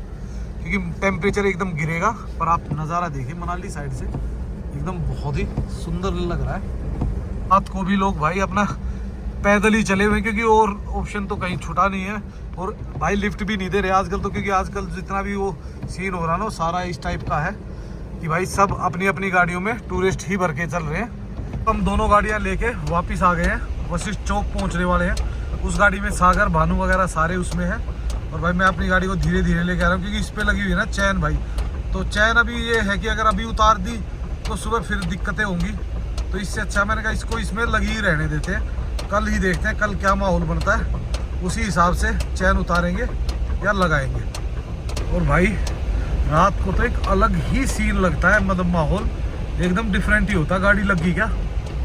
क्योंकि टेम्परेचर एकदम गिरेगा। पर आप नज़ारा देखिए मनाली साइड से, एकदम बहुत ही सुंदर लग रहा है। रात को भी लोग भाई अपना पैदल ही चले हुए, क्योंकि और ऑप्शन तो कहीं छुटा नहीं है। और भाई लिफ्ट भी नहीं दे रहे आजकल तो, क्योंकि आजकल जितना भी वो सीन हो रहा ना, सारा इस टाइप का है कि भाई सब अपनी अपनी गाड़ियों में टूरिस्ट ही भर के चल रहे हैं। हम दोनों गाड़ियां लेके वापस आ गए हैं, वशिष्ठ चौक पहुंचने वाले हैं। उस गाड़ी में सागर, भानु वगैरह सारे उसमें हैं, और भाई मैं अपनी गाड़ी को धीरे धीरे लेके आ रहा हूँ क्योंकि इस पर लगी हुई है ना चैन भाई। तो चैन अभी ये है कि अगर अभी उतार दी तो सुबह फिर दिक्कतें होंगी, तो इससे अच्छा मैंने कहा इसको इसमें लगी ही रहने देते हैं। कल ही देखते हैं कल क्या माहौल बनता है, उसी हिसाब से चैन उतारेंगे या लगाएंगे। और भाई रात को तो एक अलग ही सीन लगता है, मतलब माहौल एकदम डिफरेंट ही होता है। गाड़ी लग गई क्या?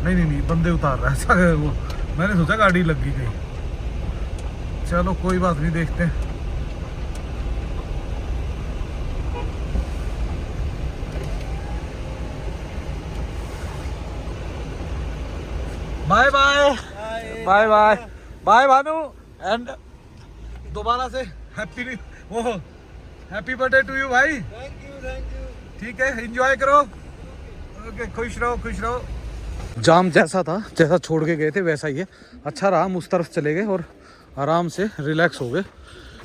नहीं बंदे उतार रहा है ऐसा है वो, मैंने सोचा गाड़ी लग गई कहीं। चलो कोई बात नहीं, देखते हैं। Bye bye bye bye bye Bhanu, and दोबारा से हैप्पी बर्थडे टू यू भाई। Thank you. ठीक है, एंजॉय करो। ओके, खुश रहो। जाम जैसा था, जैसा छोड़ के गए थे वैसा ही है। अच्छा रहा, हम उस तरफ चले गए और आराम से रिलैक्स हो गए,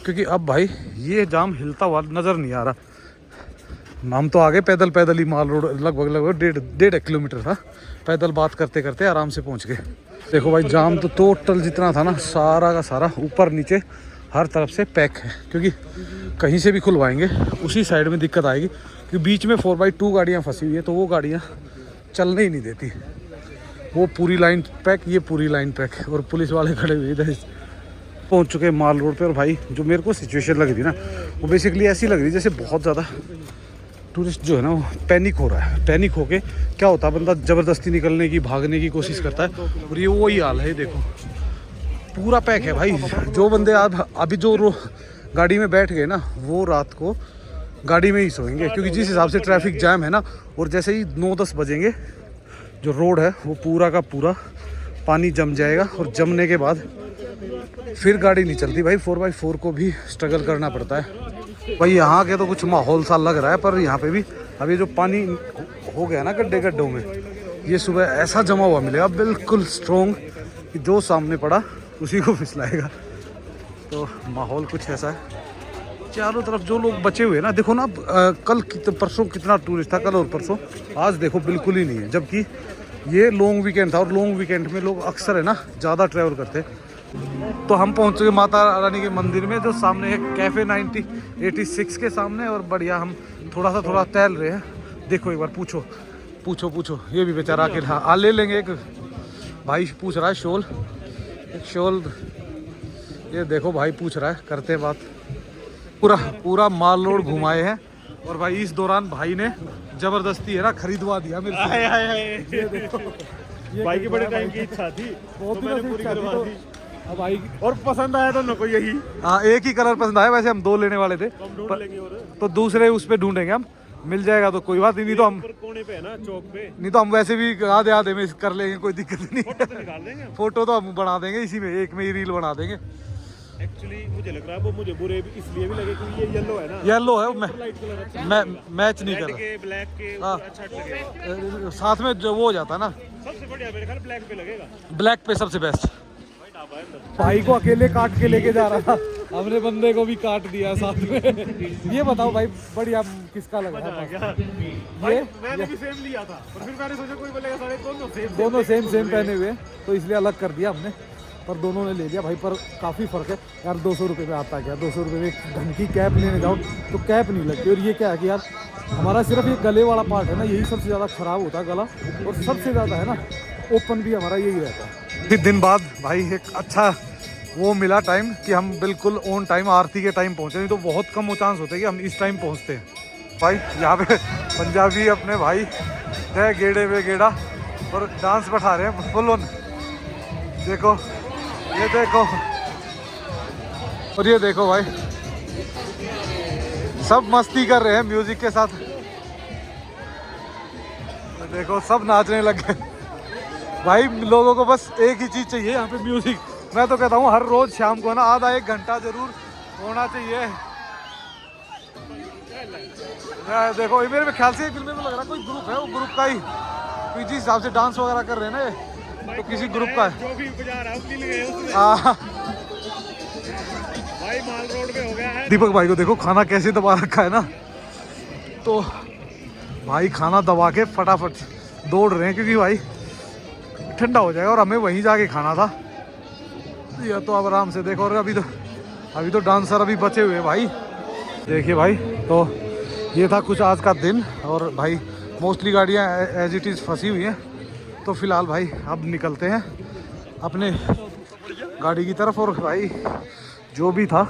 क्योंकि अब भाई ये जाम हिलता हुआ नज़र नहीं आ रहा। हम तो आगे पैदल ही माल रोड लगभग 1.5 किलोमीटर था, पैदल बात करते करते आराम से पहुंच गए। देखो भाई जाम तो टोटल जितना था ना, सारा का सारा ऊपर नीचे हर तरफ से पैक है, क्योंकि कहीं से भी खुलवाएंगे उसी साइड में दिक्कत आएगी, क्योंकि बीच में 4x2 गाड़ियाँ फंसी हुई है, तो वो गाड़ियाँ चलने ही नहीं देती। वो पूरी लाइन पैक, ये पूरी लाइन पैक, और पुलिस वाले खड़े हुए इधर। पहुंच चुके माल रोड पे, और भाई जो मेरे को सिचुएशन लग रही ना, वो बेसिकली ऐसी लग रही जैसे बहुत ज़्यादा टूरिस्ट जो है ना वो पैनिक हो रहा है। पैनिक होके क्या होता है, बंदा ज़बरदस्ती निकलने की, भागने की कोशिश करता है, और ये वही हाल है। देखो पूरा पैक है भाई। जो बंदे अभी जो गाड़ी में बैठ गए ना, वो रात को गाड़ी में ही सोएंगे, क्योंकि जिस हिसाब से ट्रैफिक जाम है ना, और जैसे ही 9-10 बजेंगे जो रोड है वो पूरा का पूरा पानी जम जाएगा, और जमने के बाद फिर गाड़ी नहीं चलती भाई। 4x4 को भी स्ट्रगल करना पड़ता है भाई। यहाँ के तो कुछ माहौल सा लग रहा है, पर यहाँ पे भी अभी जो पानी हो गया ना गड्ढों में, ये सुबह ऐसा जमा हुआ मिलेगा बिल्कुल स्ट्रॉन्ग कि जो सामने पड़ा उसी को फिसलाएगा। तो माहौल कुछ ऐसा है। चारों तरफ जो लोग बचे हुए ना, देखो ना, कल परसों कितना टूरिस्ट था, कल और परसों, आज देखो बिल्कुल ही नहीं है, जबकि ये लॉन्ग वीकेंड था, और लॉन्ग वीकेंड में लोग अक्सर है ना ज़्यादा ट्रैवल करते। तो हम पहुंच चुके माता रानी के मंदिर में, जो सामने है कैफ़े 86 के सामने, और बढ़िया हम थोड़ा टहल रहे हैं। देखो एक बार पूछो, ये भी बेचारा अकेला। हाँ ले लेंगे, एक भाई पूछ रहा है एक शॉल, ये देखो भाई पूछ रहा है, करते हैं बात। पूरा माल रोड घुमाए हैं, और भाई इस दौरान भाई ने जबरदस्ती है ना खरीदवा दिया मेरे से। ये देखो, भाई की बड़े टाइम की इच्छा थी, बहुत मैंने पूरी करवा दी। अब भाई और पसंद आया दोनों को यही। हाँ, एक ही कलर पसंद आया, वैसे हम 2 लेने वाले थे, हम ढूंढ लेंगे और तो दूसरे उस पे ढूंढेंगे हम, मिल जाएगा तो कोई बात नहीं तो हम कोने पे है ना, चौक पे, नहीं तो हम वैसे भी आधे में कर लेंगे, कोई दिक्कत नहीं। निकाल देंगे। फोटो तो हम बना देंगे इसी में, एक में ही रील बना देंगे। एक्चुअली मुझे लग रहा है वो मुझे बुरे भी इसलिए भी लगे क्योंकि ये येलो है ना, येलो है मैं लाइट कलर अच्छा मैच नहीं रेड कर के ब्लैक के हाँ। ऊपर अच्छा लगेगा। रहा साथ में जो वो हो जाता है ना, सबसे बढ़िया मेरे ख्याल ब्लैक पे लगेगा। ब्लैक पे सबसे बेस्ट। भाई ढाबा है अंदर। भाई को अकेले काट के लेके जा रहा था, हमने बंदे को भी काट दिया साथ में। ये बताओ भाई बढ़िया किसका लगा मजा आ है? गया। भाई मैंने भी सेम लिया था पर फिर मैंने सोचा कोई बोलेगा सारे दोनों सेम सेम पहने हुए, तो इसलिए अलग कर दिया हमने, पर दोनों ने ले लिया भाई। पर काफ़ी फ़र्क है यार, 200 रुपये में आता है क्या? 200 रुपये में एक ढंग की कैप लेने जाओ तो कैप नहीं लगती। और ये क्या है कि यार हमारा सिर्फ ये गले वाला पार्ट है ना, यही सबसे ज़्यादा ख़राब होता है गला, और सबसे ज़्यादा है ना ओपन भी हमारा यही रहता है। फिर दिन बाद भाई एक अच्छा वो मिला टाइम कि हम बिल्कुल ऑन टाइम आरती के टाइम पहुँचे, नहीं तो बहुत कम चांस होते हैं कि हम इस टाइम पहुँचते हैं। भाई यहाँ पे पंजाबी अपने भाई है गेड़े वे गेड़ा और डांस बैठा रहे हैं फुल ऑन। देखो ये देखो, और ये देखो भाई सब मस्ती कर रहे हैं म्यूजिक के साथ। देखो सब नाचने लग गए भाई। लोगों को बस एक ही चीज चाहिए यहाँ पे, म्यूजिक। मैं तो कहता हूँ हर रोज शाम को ना आधा एक घंटा जरूर होना चाहिए। देखो ये मेरे ख्याल से ये फिल्म में लग रहा है कोई ग्रुप है, वो ग्रुप का ही, जिस हिसाब से डांस वगैरह कर रहे हैं ना ये, तो किसी ग्रुप का है। जो भी बजा रहा है मिल गए उसमें। भाई माल रोड पे हो गया है। दीपक भाई को देखो खाना कैसे दबा रखा है ना, तो भाई खाना दबा के फटाफट दौड़ रहे हैं क्योंकि भाई ठंडा हो जाएगा और हमें वहीं जाके खाना था। ये तो अब आराम से देखो, और अभी तो डांसर अभी बचे हुए हैं भाई। देखिए भाई, तो ये था कुछ आज का दिन, और भाई मोस्टली गाड़ियाँ एज इट इज़ फंसी हुई हैं। तो फिलहाल भाई अब निकलते हैं अपने गाड़ी की तरफ। और भाई जो भी था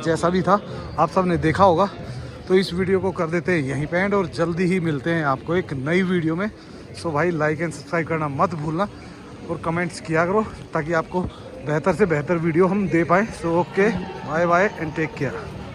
जैसा भी था आप सब ने देखा होगा, तो इस वीडियो को कर देते हैं यहीं पे एंड, और जल्दी ही मिलते हैं आपको एक नई वीडियो में। सो भाई लाइक एंड सब्सक्राइब करना मत भूलना, और कमेंट्स किया करो ताकि आपको बेहतर से बेहतर वीडियो हम दे पाएँ। So okay, bye bye and take care.